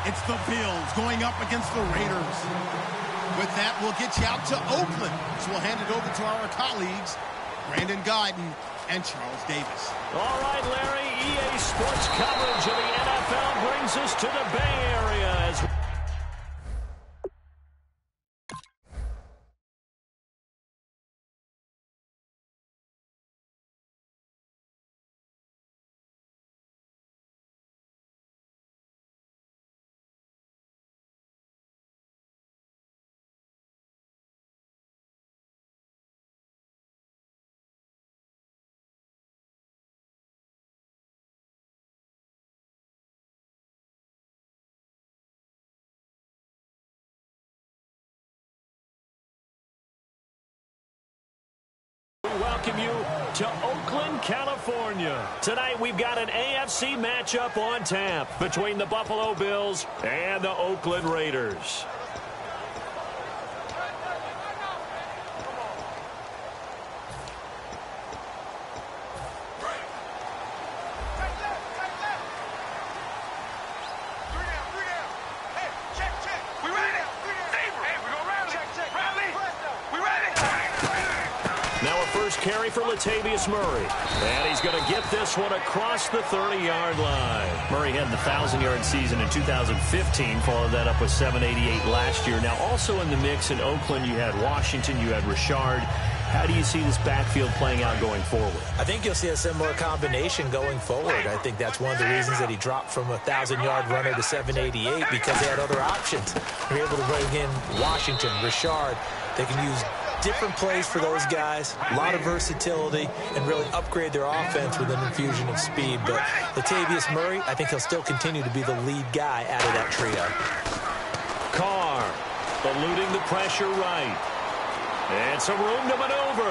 It's the Bills going up against the Raiders. With that, we'll get you out to Oakland. So we'll hand it over to our colleagues, Brandon Guyton and Charles Davis. All right, Larry, EA Sports coverage of the NFL brings us to the Bay Area as we welcome you to Oakland, California. Tonight we've got an AFC matchup on tap between the Buffalo Bills and the Oakland Raiders. Carry for Latavius Murray. And he's going to get this one across the 30-yard line. Murray had the 1,000-yard season in 2015, followed that up with 788 last year. Now, also in the mix in Oakland, you had Washington, you had Richard. How do you see this backfield playing out going forward? I think you'll see a similar combination going forward. I think that's one of the reasons that he dropped from a 1,000-yard runner to 788, because they had other options. They're able to bring in Washington, Richard. They can use different plays for those guys, a lot of versatility, and really upgrade their offense with an infusion of speed. But Latavius Murray, I think he'll still continue to be the lead guy out of that trio. Carr eluding the pressure right. And some room to maneuver.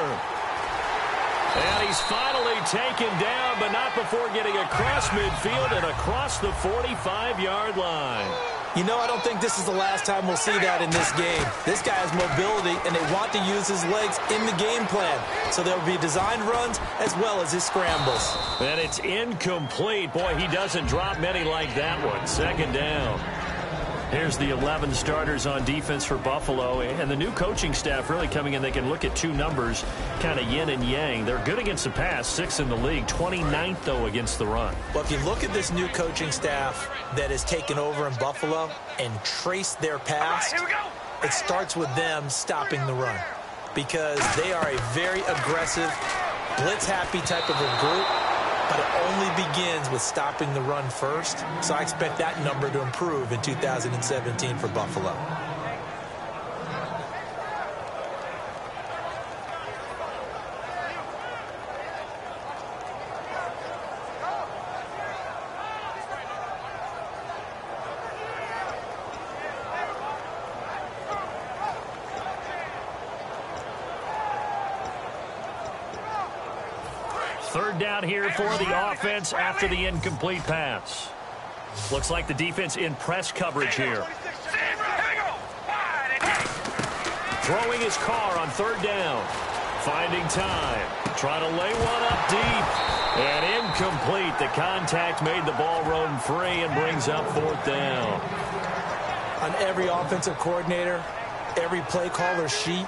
And he's finally taken down, but not before getting across midfield and across the 45-yard line. You know, I don't think this is the last time we'll see that in this game. This guy has mobility, and they want to use his legs in the game plan. So there'll be designed runs as well as his scrambles. And it's incomplete. Boy, he doesn't drop many like that one. Second down. Here's the 11 starters on defense for Buffalo, and the new coaching staff really coming in. They can look at two numbers, kind of yin and yang. They're good against the pass, 6th in the league, 29th, though, against the run. Well, if you look at this new coaching staff that has taken over in Buffalo and trace their past, it starts with them stopping the run, because they are a very aggressive, blitz-happy type of a group. But it only begins with stopping the run first. So I expect that number to improve in 2017 for Buffalo. Third down here for the offense after the incomplete pass. Looks like the defense in press coverage here. Throwing his Carr on third down. Finding time. Trying to lay one up deep. And incomplete. The contact made the ball roam free and brings up fourth down. On every offensive coordinator, every play caller sheet,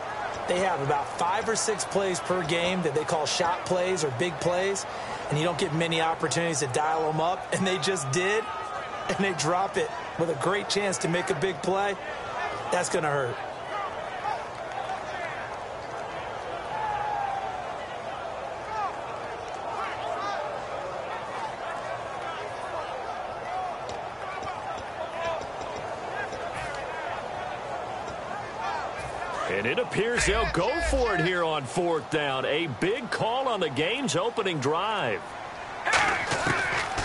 they have about 5 or 6 plays per game that they call shot plays or big plays, and you don't get many opportunities to dial them up, and they just did, and they drop it with a great chance to make a big play. That's going to hurt. And it appears they'll go for it here on fourth down. A big call on the game's opening drive.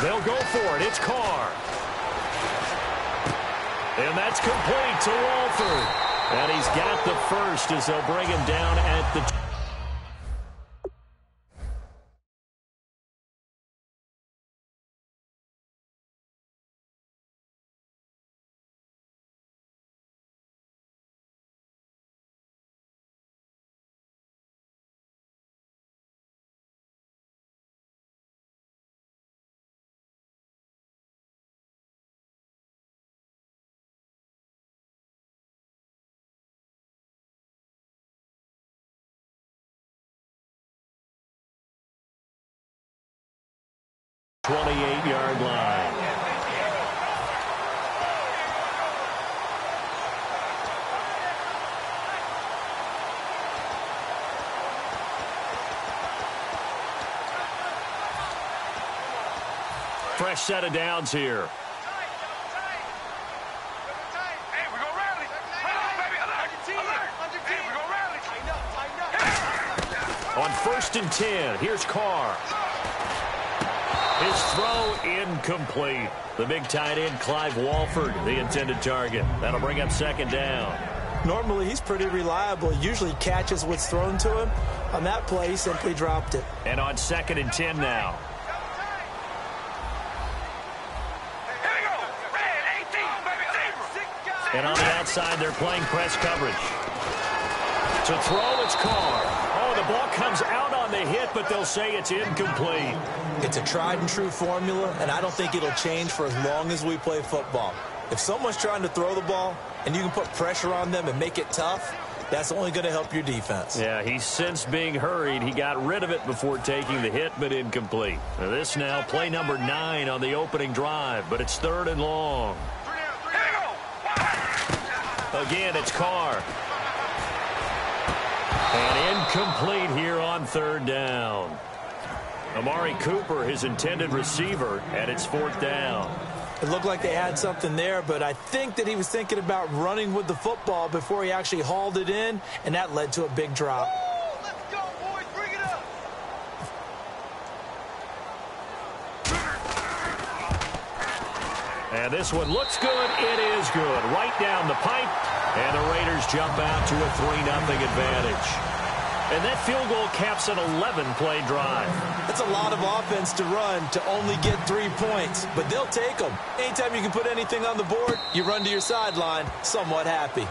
They'll go for it. It's Carr. And that's complete to Walford. And he's got the first as they'll bring him down at the 28-yard line. Fresh set of downs here. On 1st and 10, here's Carr. His throw incomplete. The big tight end, Clive Walford, the intended target. That'll bring up 2nd down. Normally, he's pretty reliable. He usually catches what's thrown to him. On that play, he simply dropped it. And on 2nd and 10 now. And on the outside, they're playing press coverage. To throw, it's Carr. Oh, the ball comes out on the hit, but they'll say it's incomplete. It's a tried-and-true formula, and I don't think it'll change for as long as we play football. If someone's trying to throw the ball, and you can put pressure on them and make it tough, that's only going to help your defense. Yeah, he's since being hurried. He got rid of it before taking the hit, but incomplete. Now this now, play number 9 on the opening drive, but it's 3rd and long. Again, it's Carr. And incomplete here on 3rd down. Amari Cooper, his intended receiver, and it's 4th down. It looked like they had something there, but I think that he was thinking about running with the football before he actually hauled it in, and that led to a big drop. Let's go, boys. Bring it up. And this one looks good. It is good. Right down the pipe. And the Raiders jump out to a 3-0 advantage. And that field goal caps an 11-play drive. That's a lot of offense to run to only get 3 points, but they'll take them. Anytime you can put anything on the board, you run to your sideline somewhat happy.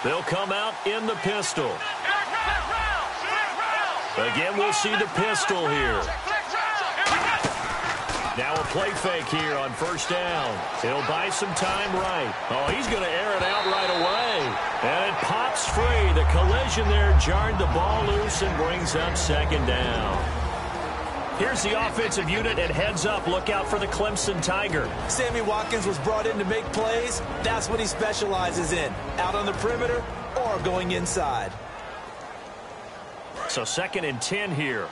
They'll come out in the pistol. Again, we'll see the pistol here. Now a play fake here on 1st down. He'll buy some time right. Oh, he's going to air it out right away. And it pops free. The collision there jarred the ball loose and brings up 2nd down. Here's the offensive unit, and heads up, look out for the Clemson Tiger. Sammy Watkins was brought in to make plays. That's what he specializes in, out on the perimeter or going inside. So 2nd and 10 here.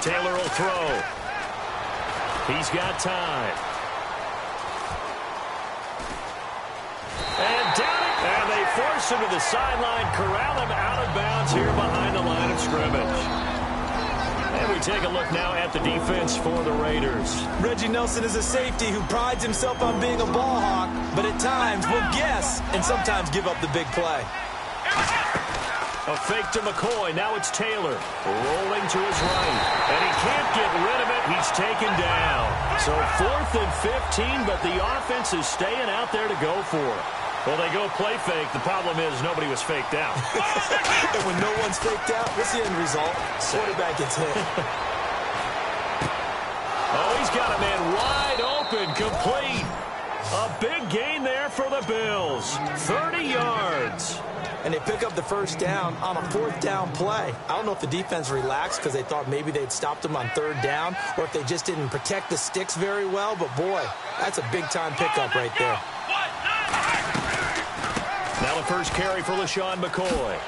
Taylor will throw. He's got time. And down it. And they force him to the sideline, corral him out of bounds here behind the line of scrimmage. And we take a look now at the defense for the Raiders. Reggie Nelson is a safety who prides himself on being a ball hawk, but at times will guess and sometimes give up the big play. A fake to McCoy. Now it's Taylor rolling to his right. And he can't get rid of it. He's taken down. So 4th and 15, but the offense is staying out there to go for it. Well, they go play fake. The problem is nobody was faked out. And when no one's faked out, what's the end result? Quarterback gets hit. Oh, he's got a man wide open, complete. A big gain there for the Bills. 30 yards. And they pick up the 1st down on a 4th down play. I don't know if the defense relaxed because they thought maybe they'd stopped them on 3rd down or if they just didn't protect the sticks very well. But, boy, that's a big-time pickup right there. Now Now the first carry for LaShawn McCoy.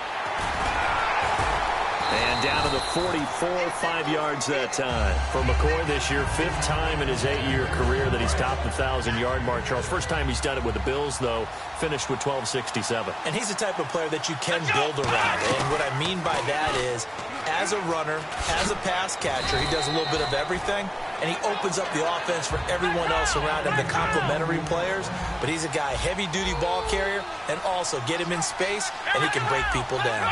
And down to the 44, 5 yards that time. For McCoy this year, 5th time in his 8-year career that he's topped the 1,000-yard mark. Charles, first time he's done it with the Bills, though, finished with 1267. And he's the type of player that you can build around. And what I mean by that is, as a runner, as a pass catcher, he does a little bit of everything, and he opens up the offense for everyone else around him, the complementary players. But he's a guy, heavy-duty ball carrier, and also get him in space, and he can break people down.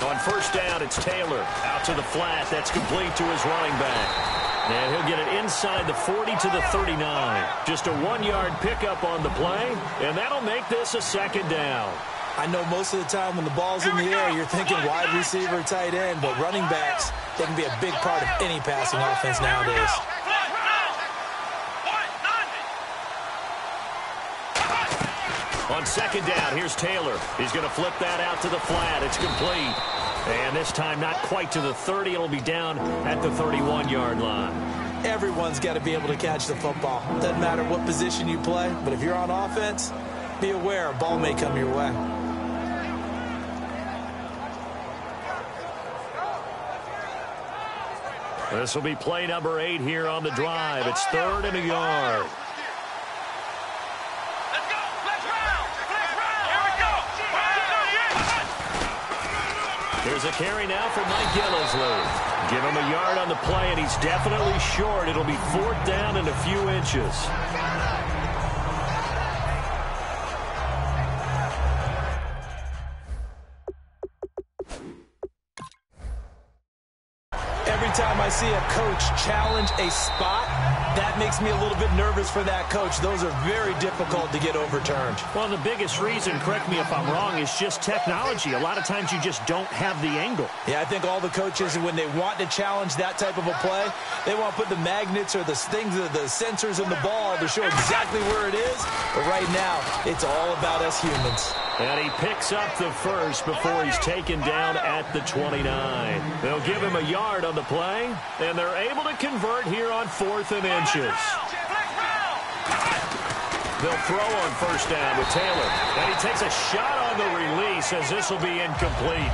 On first down, it's Taylor out to the flat. That's complete to his running back. And he'll get it inside the 40 to the 39. Just a 1-yard pickup on the play, and that'll make this a 2nd down. I know most of the time when the ball's in the air, you're thinking wide receiver, tight end, but running backs, they can be a big part of any passing offense nowadays. On 2nd down, here's Taylor. He's going to flip that out to the flat. It's complete. And this time not quite to the 30. It'll be down at the 31-yard line. Everyone's got to be able to catch the football. Doesn't matter what position you play, but if you're on offense, be aware a ball may come your way. This will be play number 8 here on the drive. It's 3rd and a yard. Here's a carry now for Mike Gillisley. Give him a yard on the play, and he's definitely short. It'll be 4th down and a few inches. Every time I see a coach challenge a spot, that makes me a little bit nervous for that coach. Those are very difficult to get overturned. Well, the biggest reason, correct me if I'm wrong, is just technology. A lot of times you just don't have the angle. Yeah, I think all the coaches, when they want to challenge that type of a play, they want to put the magnets or the things, the sensors in the ball to show exactly where it is. But right now, it's all about us humans. And he picks up the first before he's taken down at the 29. They'll give him a yard on the play, and they're able to convert here on 4th and inches. They'll throw on first down with Taylor. And he takes a shot on the release as this will be incomplete.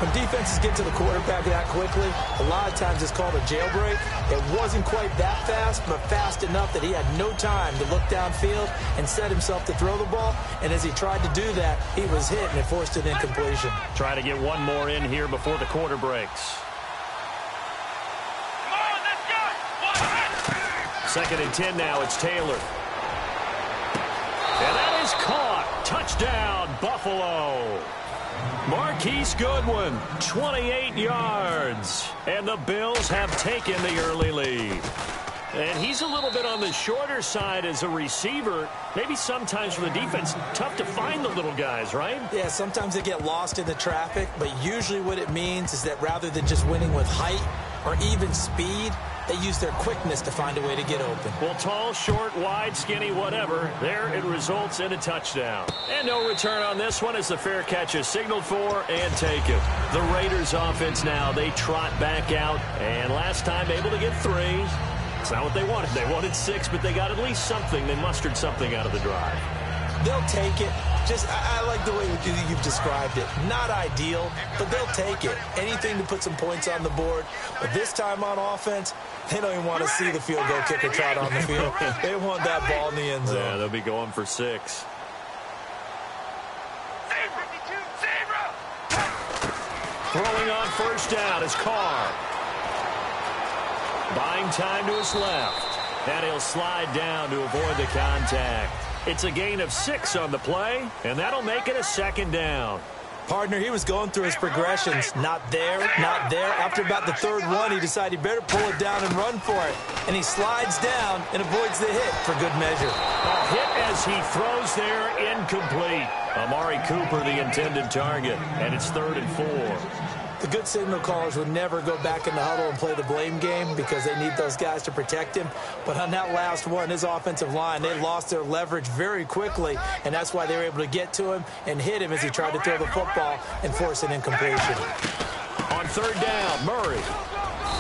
When defenses get to the quarterback that quickly, a lot of times it's called a jailbreak. It wasn't quite that fast, but fast enough that he had no time to look downfield and set himself to throw the ball. And as he tried to do that, he was hit, and it forced an incompletion. Try to get one more in here before the quarter breaks. 2nd and 10 now. It's Taylor. And that is caught. Touchdown, Buffalo. Marquise Goodwin, 28 yards. And the Bills have taken the early lead. And he's a little bit on the shorter side as a receiver. Maybe sometimes for the defense, tough to find the little guys, right? Yeah, sometimes they get lost in the traffic, but usually what it means is that rather than just winning with height or even speed, they use their quickness to find a way to get open. Well, tall, short, wide, skinny, whatever. There it results in a touchdown. And no return on this one as the fair catch is signaled for and taken. The Raiders offense now, they trot back out. And last time able to get 3. It's not what they wanted. They wanted 6, but they got at least something. They mustered something out of the drive. They'll take it. I like the way you've described it. Not ideal, but they'll take it. Anything to put some points on the board. But this time on offense, they don't even want to see the field goal kicker trot on the field. They want that ball in the end zone. Yeah, they'll be going for 6. Throwing on first down is Carr. Buying time to his left. And he'll slide down to avoid the contact. It's a gain of 6 on the play, and that'll make it a 2nd down. Partner, he was going through his progressions. Not there, not there. After about the 3rd one, he decided he better pull it down and run for it. And he slides down and avoids the hit for good measure. A hit as he throws there, incomplete. Amari Cooper, the intended target, and it's 3rd and 4. The good signal callers would never go back in the huddle and play the blame game because they need those guys to protect him. But on that last one, his offensive line, they lost their leverage very quickly, and that's why they were able to get to him and hit him as he tried to throw the football and force an incompletion. On 3rd down, Murray.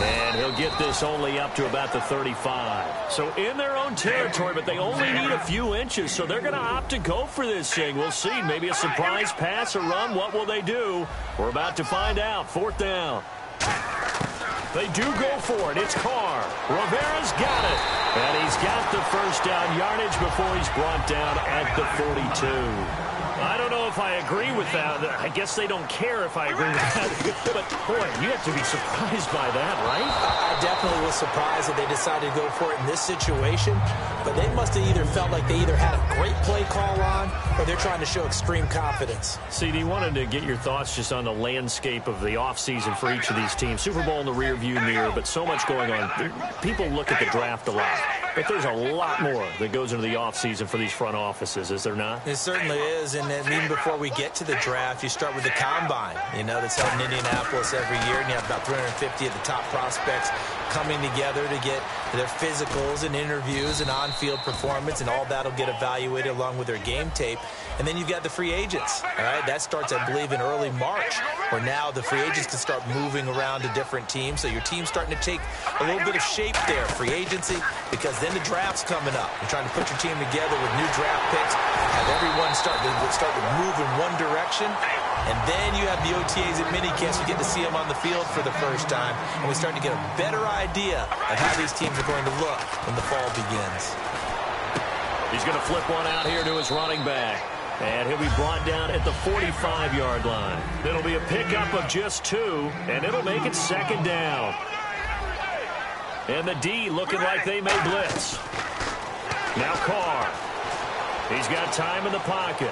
And he'll get this only up to about the 35. So in their own territory, but they only need a few inches, so they're going to opt to go for this thing. We'll see. Maybe a surprise pass or run. What will they do? We're about to find out. 4th down. They do go for it. It's Carr. Rivera's got it. And he's got the first down yardage before he's brought down at the 42. I don't know if I agree with that. I guess they don't care if I agree with that. But, boy, you have to be surprised by that, right? I definitely was surprised that they decided to go for it in this situation. But they must have either felt like they either had a great play call on or they're trying to show extreme confidence. CD, wanted to get your thoughts just on the landscape of the offseason for each of these teams. Super Bowl in the rearview mirror, but so much going on. People look at the draft a lot. But there's a lot more that goes into the offseason for these front offices, is there not? It certainly is, and then even before we get to the draft, you start with the combine, that's held in Indianapolis every year, and you have about 350 of the top prospects coming together to get their physicals and interviews and on-field performance, and all that will get evaluated along with their game tape. And then you've got the free agents, all right? That starts, I believe, in early March, where now the free agents can start moving around to different teams. So your team's starting to take a little bit of shape there, free agency, because then the draft's coming up. You're trying to put your team together with new draft picks, have everyone start to move in one direction. And then you have the OTAs and minicamps. You get to see them on the field for the first time. And we start to get a better idea of how these teams are going to look when the fall begins. He's going to flip one out here to his running back. And he'll be brought down at the 45-yard line. It'll be a pickup of just 2, and it'll make it 2nd down. And the D looking like they may blitz. Now Carr. He's got time in the pocket.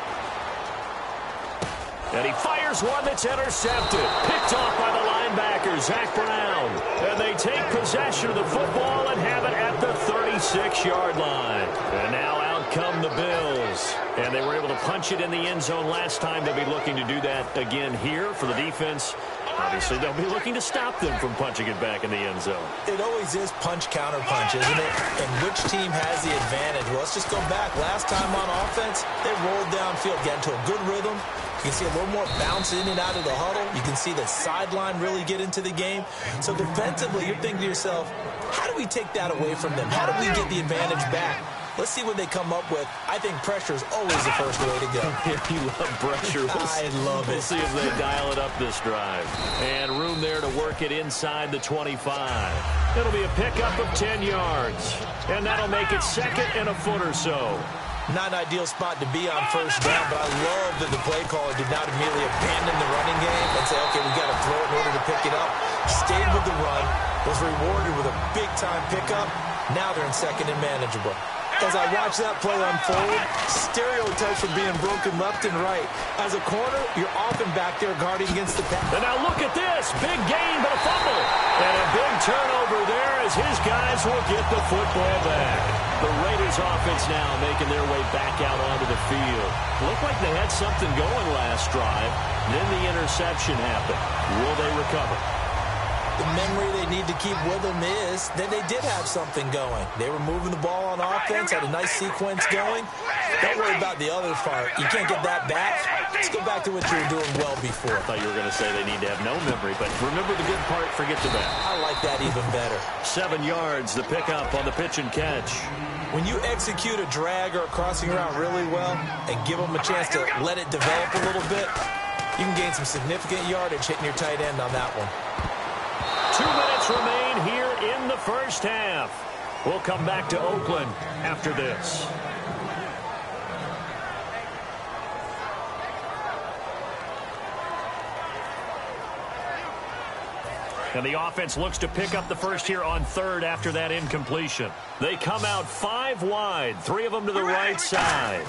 And he fires one that's intercepted. Picked off by the linebacker, Zach Brown. And they take possession of the football and have it at the 36-yard line. And now out come the Bills. And they were able to punch it in the end zone last time. They'll be looking to do that again here for the defense. Obviously, they'll be looking to stop them from punching it back in the end zone. It always is punch-counter-punch, isn't it? And which team has the advantage? Well, let's just go back. Last time on offense, they rolled downfield, got into a good rhythm. You can see a little more bounce in and out of the huddle. You can see the sideline really get into the game. So defensively, you're thinking to yourself, how do we take that away from them? How do we get the advantage back? Let's see what they come up with. I think pressure is always the first way to go. You love pressure. I love it. We'll see if they dial it up this drive. And room there to work it inside the 25. It'll be a pickup of 10 yards. And that'll make it 2nd and a foot or so. Not an ideal spot to be on first down, but I love that the play caller did not immediately abandon the running game and say, okay, we got to throw it in order to pick it up. Stayed with the run, was rewarded with a big-time pickup. Now they're in 2nd and manageable. As I watch that play unfold, stereotypes are being broken left and right. As a corner, you're often back there guarding against the pass. And now look at this. Big gain, but a fumble. And a big turnover there as his guys will get the football back. The Raiders offense now making their way back out onto the field. Looked like they had something going last drive. Then the interception happened. Will they recover? The memory they need to keep with them is that they did have something going. They were moving the ball on offense, had a nice sequence going. Don't worry about the other part. You can't get that back. Let's go back to what you were doing well before. I thought you were going to say they need to have no memory, but remember the good part, forget the bad. I like that even better. 7 yards, the pickup on the pitch and catch. When you execute a drag or a crossing route really well and give them a chance to let it develop a little bit, you can gain some significant yardage hitting your tight end on that one. 2 minutes remain here in the first half. We'll come back to Oakland after this. And the offense looks to pick up the first here on 3rd after that incompletion. They come out 5 wide, 3 of them to the right side.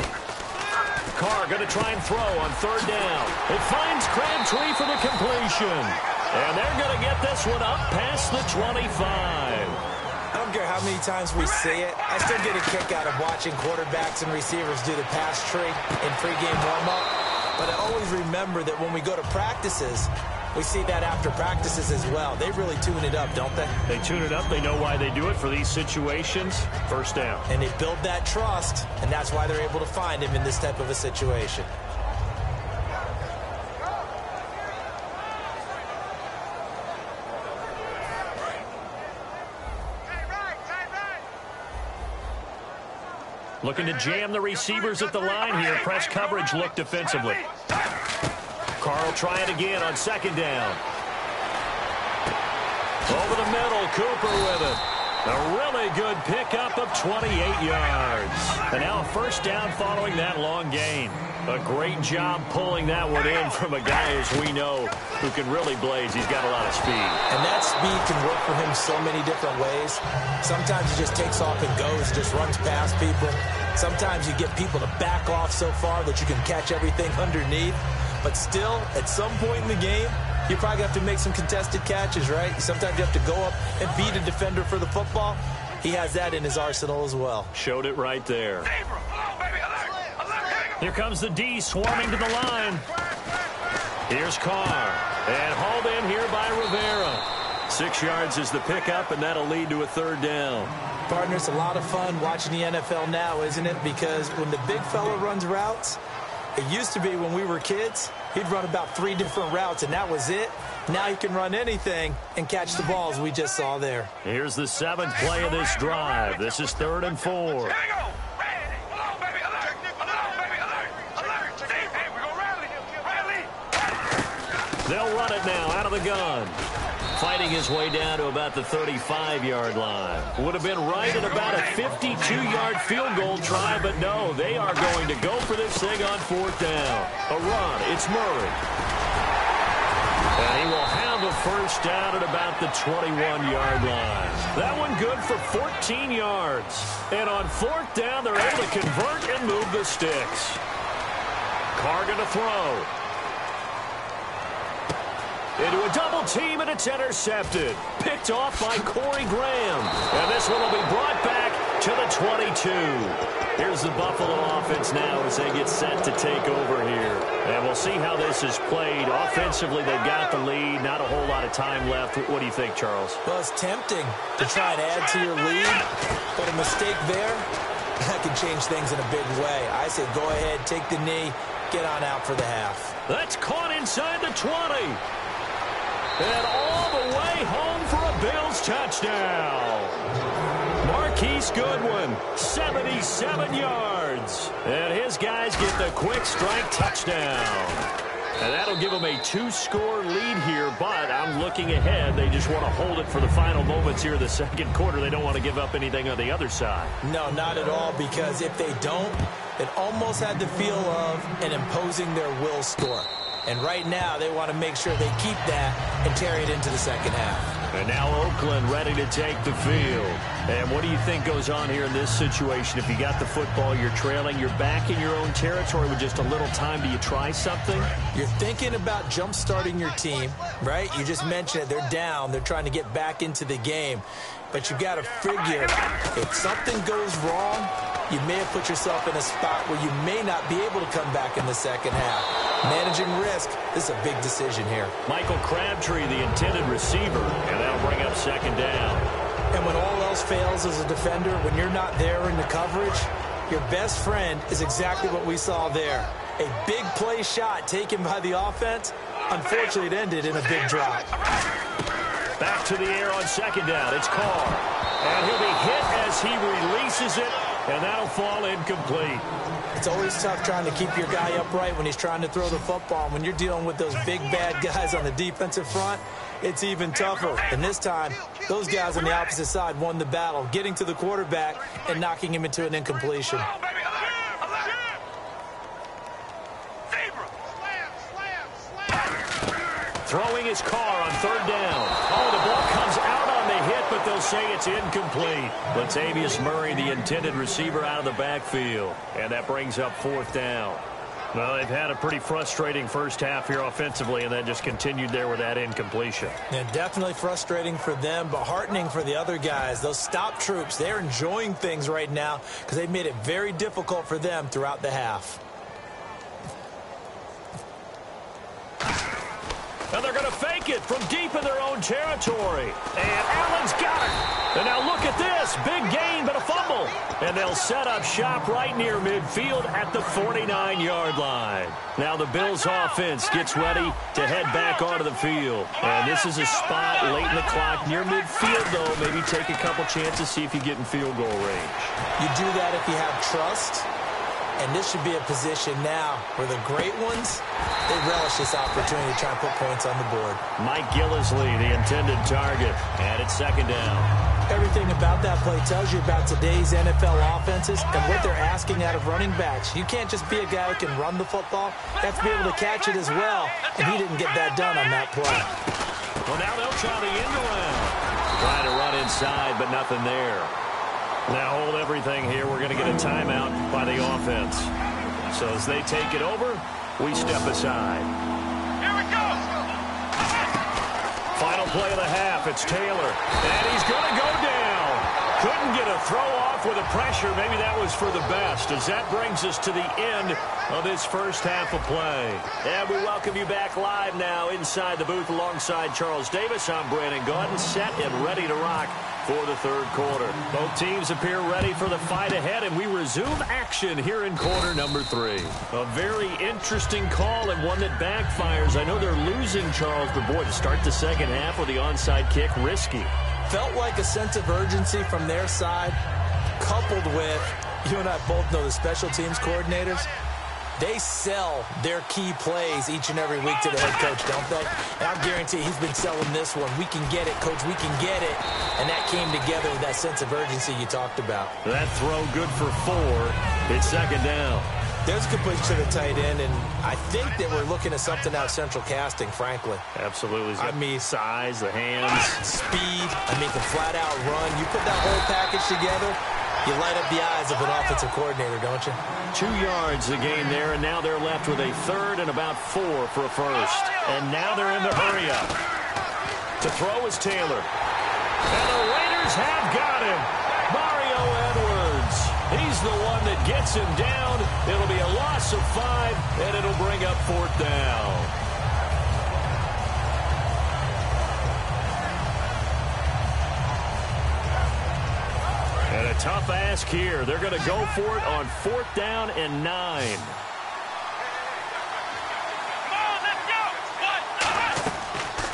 Carr going to try and throw on 3rd down. It finds Crabtree for the completion. And they're going to get this one up past the 25. I don't care how many times we see it. I still get a kick out of watching quarterbacks and receivers do the pass tree in pregame warm-up. But I always remember that when we go to practices, we see that after practices as well. They really tune it up, don't they? They tune it up. They know why they do it for these situations. First down. And they build that trust, and that's why they're able to find him in this type of a situation. Looking to jam the receivers at the line here. Press coverage look defensively. Carl trying again on second down. Over the middle, Cooper with it. A really good pickup of 28 yards. And now a first down following that long gain. A great job pulling that one in from a guy, as we know, who can really blaze. He's got a lot of speed. And that speed can work for him so many different ways. Sometimes he just takes off and goes, just runs past people. Sometimes you get people to back off so far that you can catch everything underneath. But still, at some point in the game, you probably have to make some contested catches, right? Sometimes you have to go up and beat a defender for the football. He has that in his arsenal as well. Showed it right there. Here comes the D swarming to the line. Here's Carr. And hauled in here by Rivera. 6 yards is the pickup, and that'll lead to a third down. Partner, it's a lot of fun watching the NFL now, isn't it? Because when the big fella runs routes, it used to be when we were kids, he'd run about 3 different routes, and that was it. Now he can run anything and catch the balls we just saw there. Here's the 7th play of this drive. This is 3rd and 4. They'll run it now out of the gun. Fighting his way down to about the 35-yard line. Would have been right at about a 52-yard field goal try, but no, they are going to go for this thing on 4th down. A run. It's Murray. And he will have a first down at about the 21-yard line. That one good for 14 yards. And on 4th down, they're able to convert and move the sticks. Carr going to throw. Into a double team, and it's intercepted. Picked off by Corey Graham. And this one will be brought back to the 22. Here's the Buffalo offense now as they get set to take over here. And we'll see how this is played. Offensively, they've got the lead. Not a whole lot of time left. What do you think, Charles? Well, it's tempting to try and add to your lead, but a mistake there, that can change things in a big way. I say go ahead, take the knee, get on out for the half. That's caught inside the 20. And all the way home for a Bills touchdown. Marquise Goodwin, 77 yards. And his guys get the quick strike touchdown. And that'll give them a 2-score lead here, but I'm looking ahead. They just want to hold it for the final moments here of the second quarter. They don't want to give up anything on the other side. No, not at all, because if they don't, it almost had the feel of an imposing their will score. And right now, they want to make sure they keep that and carry it into the second half. And now Oakland ready to take the field. And what do you think goes on here in this situation? If you got the football, you're trailing, you're back in your own territory with just a little time. Do you try something? You're thinking about jump-starting your team, right? You just mentioned it. They're down. They're trying to get back into the game. But you got to figure if something goes wrong, you may have put yourself in a spot where you may not be able to come back in the second half. Managing risk, this is a big decision here. Michael Crabtree, the intended receiver, and that'll bring up second down. And when all else fails as a defender, when you're not there in the coverage, your best friend is exactly what we saw there. A big play shot taken by the offense. Unfortunately, it ended in a big drop. Back to the air on second down. It's Carr. And he'll be hit as he releases it, and that'll fall incomplete. It's always tough trying to keep your guy upright when he's trying to throw the football. When you're dealing with those big, bad guys on the defensive front, it's even tougher. And this time, those guys on the opposite side won the battle, getting to the quarterback and knocking him into an incompletion. Throwing his Carr on third down. Oh, the ball comes out on the hit, but they'll say it's incomplete. Latavius Murray, the intended receiver, out of the backfield. And that brings up fourth down. Well, they've had a pretty frustrating first half here offensively, and then just continued there with that incompletion. Yeah, definitely frustrating for them, but heartening for the other guys. Those stop troops, they're enjoying things right now because they've made it very difficult for them throughout the half. And they're going to fake it from deep in their own territory. And Allen's got it. And now look at this. Big gain, but a fumble. And they'll set up shop right near midfield at the 49-yard line. Now the Bills offense gets ready to head back onto the field. And this is a spot late in the clock near midfield, though. Maybe take a couple chances, see if you get in field goal range. You do that if you have trust. And this should be a position now where the great ones, they relish this opportunity to try and put points on the board. Mike Gillisley, the intended target, and it's second down. Everything about that play tells you about today's NFL offenses and what they're asking out of running backs. You can't just be a guy who can run the football. You have to be able to catch it as well, and he didn't get that done on that play. Well, now they'll try the end around. Trying to run inside, but nothing there. Now hold everything here. We're going to get a timeout by the offense. So as they take it over, we step aside. Here we go. Final play of the half. It's Taylor. And he's going to go down. Couldn't get a throw off with the pressure. Maybe that was for the best, as that brings us to the end of this first half of play. And we welcome you back live now inside the booth alongside Charles Davis. I'm Brandon Gaudin, set and ready to rock for the third quarter. Both teams appear ready for the fight ahead, and we resume action here in quarter number 3. A very interesting call and one that backfires. I know they're losing, Charles, but boy, to start the second half with the onside kick, risky. Felt like a sense of urgency from their side, coupled with, you and I both know the special teams coordinators, they sell their key plays each and every week to the head coach, don't they? And I guarantee he's been selling this one. We can get it, coach, we can get it. And that came together with that sense of urgency you talked about. That throw good for 4. It's second down. There's a good push to the tight end, and I think that we're looking at something out central casting, frankly. Absolutely. I mean, size, the hands. Speed, the flat-out run. You put that whole package together, you light up the eyes of an offensive coordinator, don't you? 2 yards the gain there, and now they're left with a third and about 4 for a first. And now they're in the hurry-up. To throw is Taylor. And the Raiders have got him. Mario Edwards. He's the one that gets him down. It'll be a loss of 5, and it'll bring up 4th down. And a tough ask here. They're going to go for it on 4th down and 9.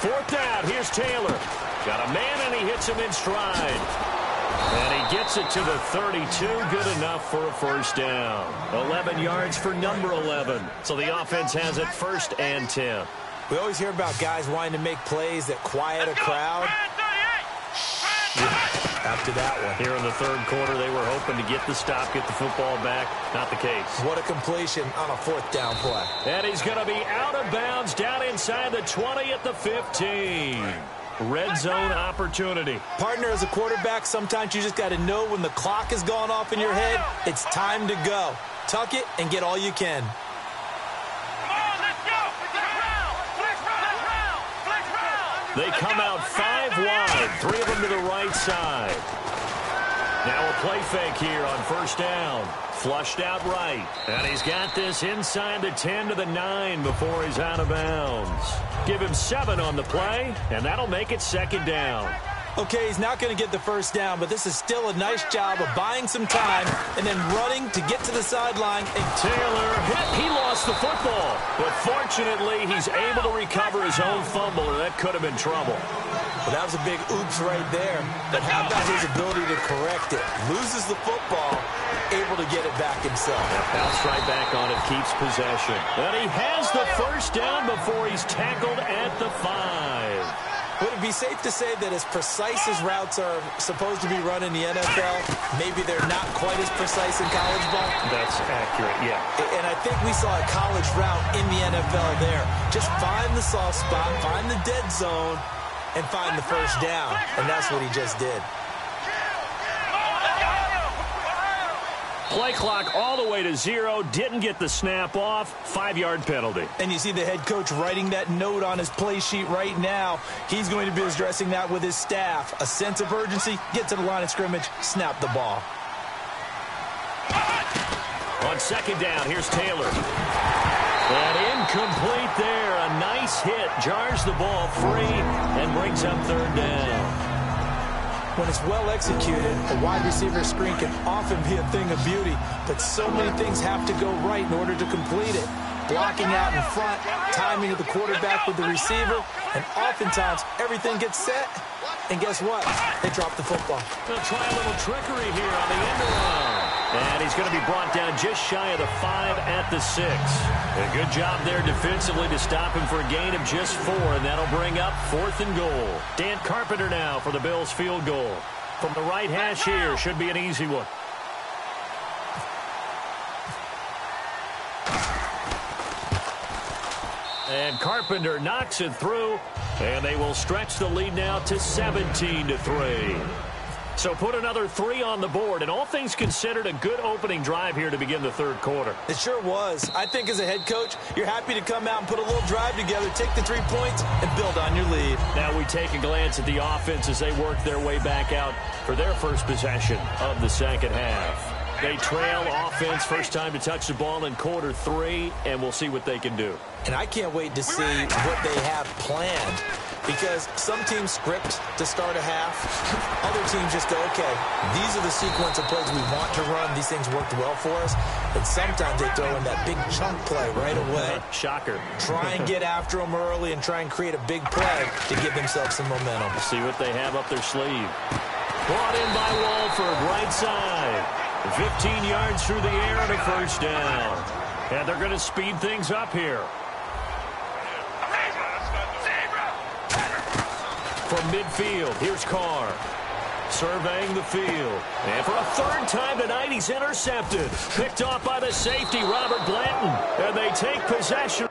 Fourth down. Here's Taylor. Got a man, and he hits him in stride. And he gets it to the 32. Good enough for a first down. 11 yards for number 11. So the offense has it 1st and 10. We always hear about guys wanting to make plays that quiet a crowd. After that one. Here in the third quarter, they were hoping to get the stop, get the football back. Not the case. What a completion on a 4th down play. And he's going to be out of bounds down inside the 20 at the 15. Red zone opportunity. Partner, as a quarterback, sometimes you just got to know when the clock has gone off in your head, it's time to go. Tuck it and get all you can. They come out 5 wide, 3 of them to the right side. Now a play fake here on 1st down. Flushed out right. And he's got this inside the 10 to the 9 before he's out of bounds. Give him 7 on the play, and that'll make it 2nd down. Okay, he's not going to get the first down, but this is still a nice job of buying some time and then running to get to the sideline. And Taylor, he lost the football, but fortunately he's able to recover his own fumble, or that could have been trouble. Well, that was a big oops right there, but how about his ability to correct it? Loses the football, able to get it back himself. Bounced right back on it, keeps possession. And he has the first down before he's tackled at the 5. Would it be safe to say that as precise as routes are supposed to be run in the NFL, maybe they're not quite as precise in college ball? That's accurate, yeah. And I think we saw a college route in the NFL there. Just find the soft spot, find the dead zone, and find the first down. And that's what he just did. Play clock all the way to 0. Didn't get the snap off. 5-yard penalty. And you see the head coach writing that note on his play sheet right now. He's going to be addressing that with his staff. A sense of urgency, get to the line of scrimmage, snap the ball. On 2nd down, here's Taylor. And incomplete there. A nice hit. Jars the ball free and brings up third down. When it's well executed, a wide receiver screen can often be a thing of beauty, but so many things have to go right in order to complete it. Blocking out in front, timing of the quarterback with the receiver, and oftentimes everything gets set, and guess what? They drop the football. They'll try a little trickery here on the end around. And he's going to be brought down just shy of the 5 at the 6. A good job there defensively to stop him for a gain of just 4, and that'll bring up 4th and goal. Dan Carpenter now for the Bills field goal. From the right hash here, should be an easy one. And Carpenter knocks it through, and they will stretch the lead now to 17-3. So put another 3 on the board, and all things considered, a good opening drive here to begin the third quarter. It sure was. I think as a head coach, you're happy to come out and put a little drive together, take the 3 points, and build on your lead. Now we take a glance at the offense as they work their way back out for their first possession of the second half. They trail offense, first time to touch the ball in quarter 3, and we'll see what they can do. And I can't wait to see what they have planned, because some teams script to start a half. Other teams just go, okay, these are the sequence of plays we want to run. These things worked well for us. And sometimes they throw in that big chunk play right away. Shocker. Try and get after them early and try and create a big play to give themselves some momentum. See what they have up their sleeve. Brought in by Walford, right side. 15 yards through the air and a first down. And they're going to speed things up here. From midfield, here's Carr. Surveying the field. And for a third time tonight, he's intercepted. Picked off by the safety, Robert Blanton. And they take possession.